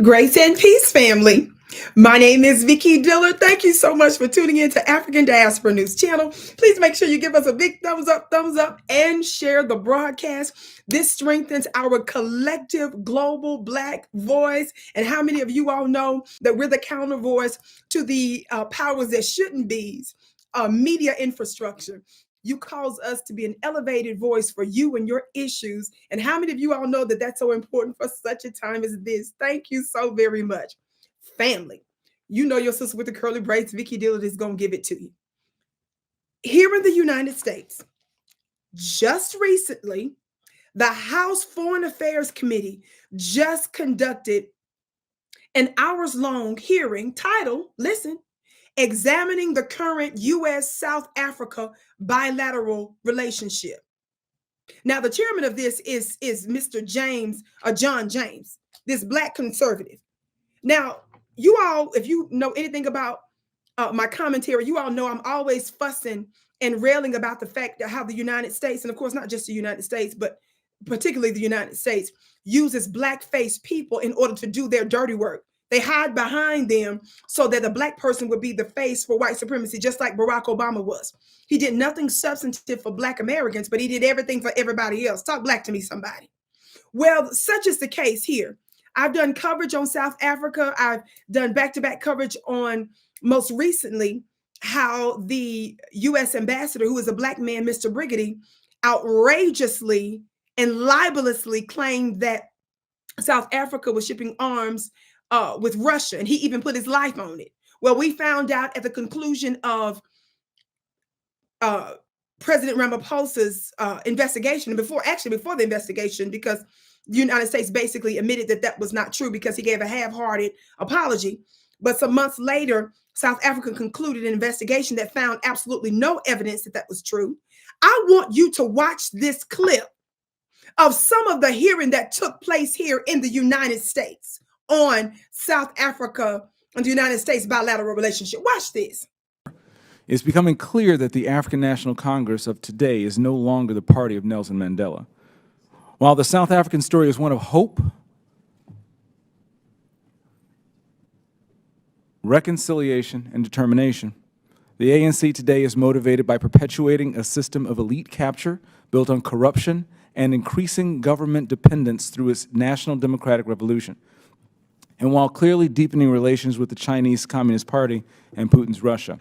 Grace and peace, family. My name is Vicki Dillard. Thank you so much for tuning in to African Diaspora News Channel. Please make sure you give us a big thumbs up, and share the broadcast. This strengthens our collective global Black voice. And how many of you all know that we're the counter voice to the powers that shouldn't be's media infrastructure? You cause us to be an elevated voice for you and your issues. And how many of you all know that that's so important for such a time as this? Thank you so very much. Family, you know your sister with the curly braids, Vicki Dillard, is going to give it to you. Here in the United States, just recently, the House Foreign Affairs Committee just conducted an hours-long hearing titled, listen, examining the current U.S.-South Africa bilateral relationship. Now, the chairman of this is Mr. John James, this Black conservative. Now, you all, if you know anything about my commentary, you all know I'm always fussing and railing about the fact that how the United States, and of course, not just the United States, but particularly the United States, uses Black-faced people in order to do their dirty work. They hide behind them so that the Black person would be the face for white supremacy, just like Barack Obama was. He did nothing substantive for Black Americans, but he did everything for everybody else. Talk Black to me, somebody. Well, such is the case here. I've done coverage on South Africa. I've done back-to-back coverage on, most recently, how the U.S. ambassador, who is a Black man, Mr. Briggity, outrageously and libelously claimed that South Africa was shipping arms with Russia, and he even put his life on it. Well, we found out at the conclusion of President Ramaphosa's investigation, before the investigation, because the United States basically admitted that that was not true because he gave a half-hearted apology. But some months later, South Africa concluded an investigation that found absolutely no evidence that that was true. I want you to watch this clip of some of the hearing that took place here in the United States on South Africa and the United States bilateral relationship. Watch this. It's becoming clear that the African National Congress of today is no longer the party of Nelson Mandela. While the South African story is one of hope, reconciliation, and determination, the ANC today is motivated by perpetuating a system of elite capture built on corruption and increasing government dependence through its national democratic revolution. And while clearly deepening relations with the Chinese Communist Party and Putin's Russia.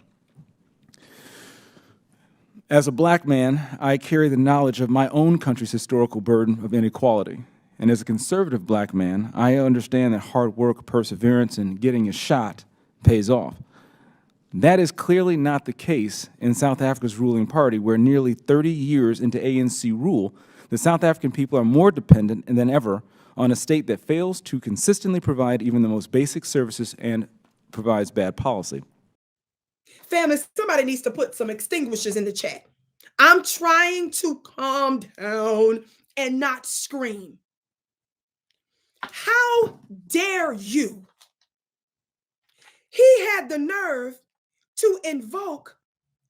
As a Black man, I carry the knowledge of my own country's historical burden of inequality. And as a conservative Black man, I understand that hard work, perseverance, and getting a shot pays off. That is clearly not the case in South Africa's ruling party, where nearly 30 years into ANC rule, the South African people are more dependent than ever on a state that fails to consistently provide even the most basic services and provides bad policy. Family, somebody needs to put some extinguishers in the chat. I'm trying to calm down and not scream. How dare you? He had the nerve to invoke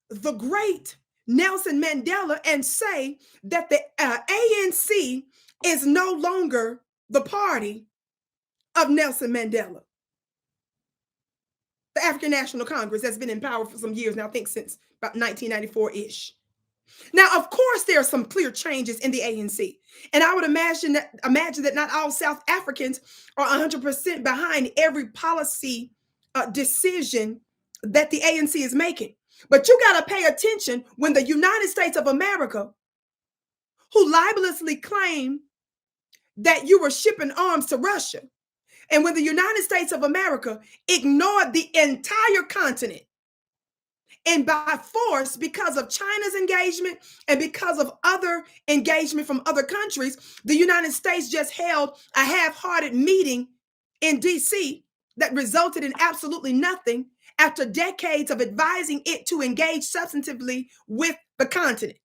the great Nelson Mandela and say that the ANC is no longer the party of Nelson Mandela. The African National Congress has been in power for some years now, I think since about 1994-ish. Now, of course, there are some clear changes in the ANC. And I would imagine that not all South Africans are 100% behind every policy decision that the ANC is making. But you got to pay attention when the United States of America, who libelously claim that you were shipping arms to Russia, and when the United States of America ignored the entire continent, and by force, because of China's engagement and because of other engagement from other countries, the United States just held a half-hearted meeting in DC that resulted in absolutely nothing after decades of advising it to engage substantively with the continent.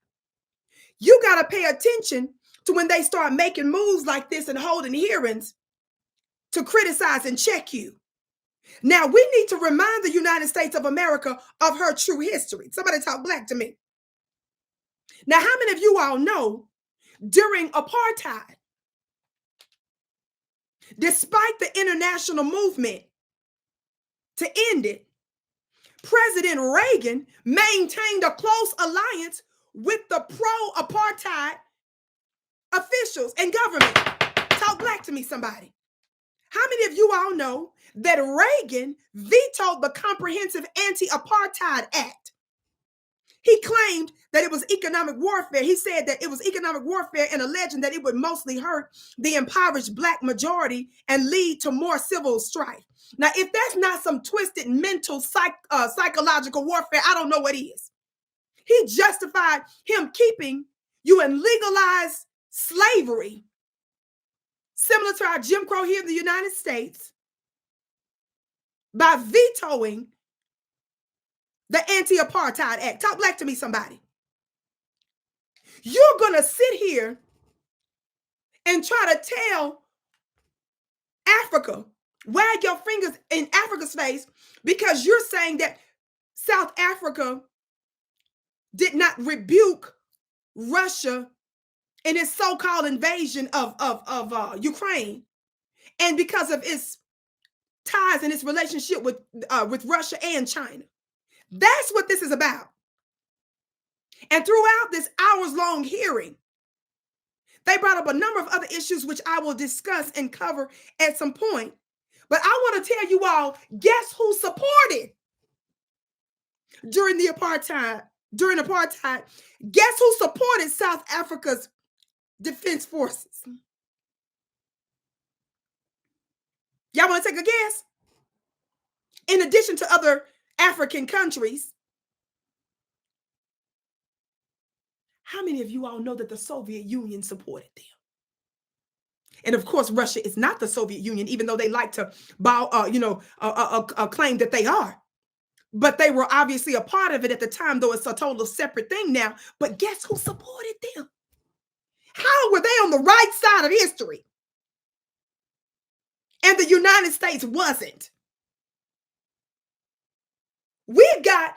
You got to pay attention to when they start making moves like this and holding hearings to criticize and check you. Now, we need to remind the United States of America of her true history. Somebody talk Black to me. Now, how many of you all know during apartheid, Despite the international movement to end it, President Reagan maintained a close alliance with the pro-apartheid officials and government. Talk black to me, somebody. How many of you all know that Reagan vetoed the Comprehensive Anti-Apartheid Act? He claimed that it was economic warfare. He said that it was economic warfare and alleging that it would mostly hurt the impoverished black majority and lead to more civil strife. Now, if that's not some twisted mental psychological warfare, I don't know what is. He justified him keeping you in legalized slavery, similar to our Jim Crow here in the United States, by vetoing the Anti-Apartheid Act. Talk black to me, somebody. You're going to sit here and try to tell Africa, wag your fingers in Africa's face, because you're saying that South Africa did not rebuke Russia in its so-called invasion of Ukraine, and because of its ties and its relationship with Russia and China. That's what this is about. And throughout this hours-long hearing, they brought up a number of other issues which I will discuss and cover at some point. But I want to tell you all, guess who supported during apartheid? Guess who supported South Africa's defense forces? Y'all want to take a guess? In addition to other African countries, how many of you all know that the Soviet Union supported them? And of course, Russia is not the Soviet Union, even though they like to claim that they are. But they were obviously a part of it at the time, though it's a total separate thing now. But guess who supported them? How were they on the right side of history? And the United States wasn't. We've got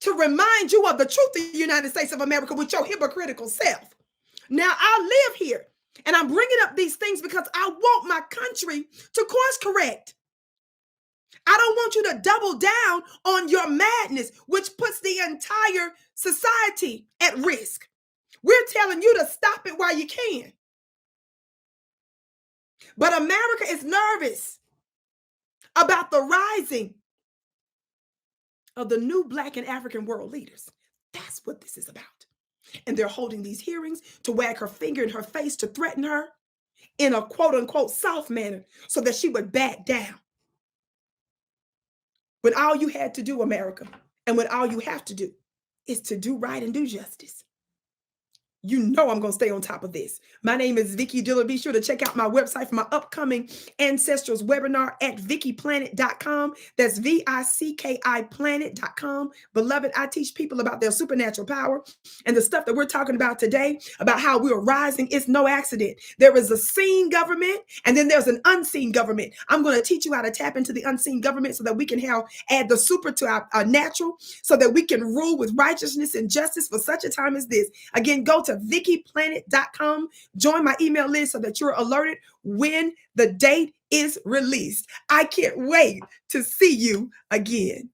to remind you of the truth of the United States of America with your hypocritical self. Now, I live here, and I'm bringing up these things because I want my country to course correct. I don't want you to double down on your madness, which puts the entire society at risk. We're telling you to stop it while you can. But America is nervous about the rising of the new Black and African world leaders. That's what this is about. And they're holding these hearings to wag her finger in her face, to threaten her in a quote unquote soft manner so that she would back down. When all you had to do, America, and when all you have to do is to do right and do justice. You know I'm going to stay on top of this. My name is Vicki Dillard. Be sure to check out my website for my upcoming Ancestrals webinar at VickiPlanet.com. That's VICKI Planet.com. Beloved, I teach people about their supernatural power, and the stuff that we're talking about today, about how we are rising, it's no accident. There is a seen government, and then there's an unseen government. I'm going to teach you how to tap into the unseen government so that we can add the super to our natural, so that we can rule with righteousness and justice for such a time as this. Again, go to VickiPlanet.com. Join my email list so that you're alerted when the date is released. I can't wait to see you again.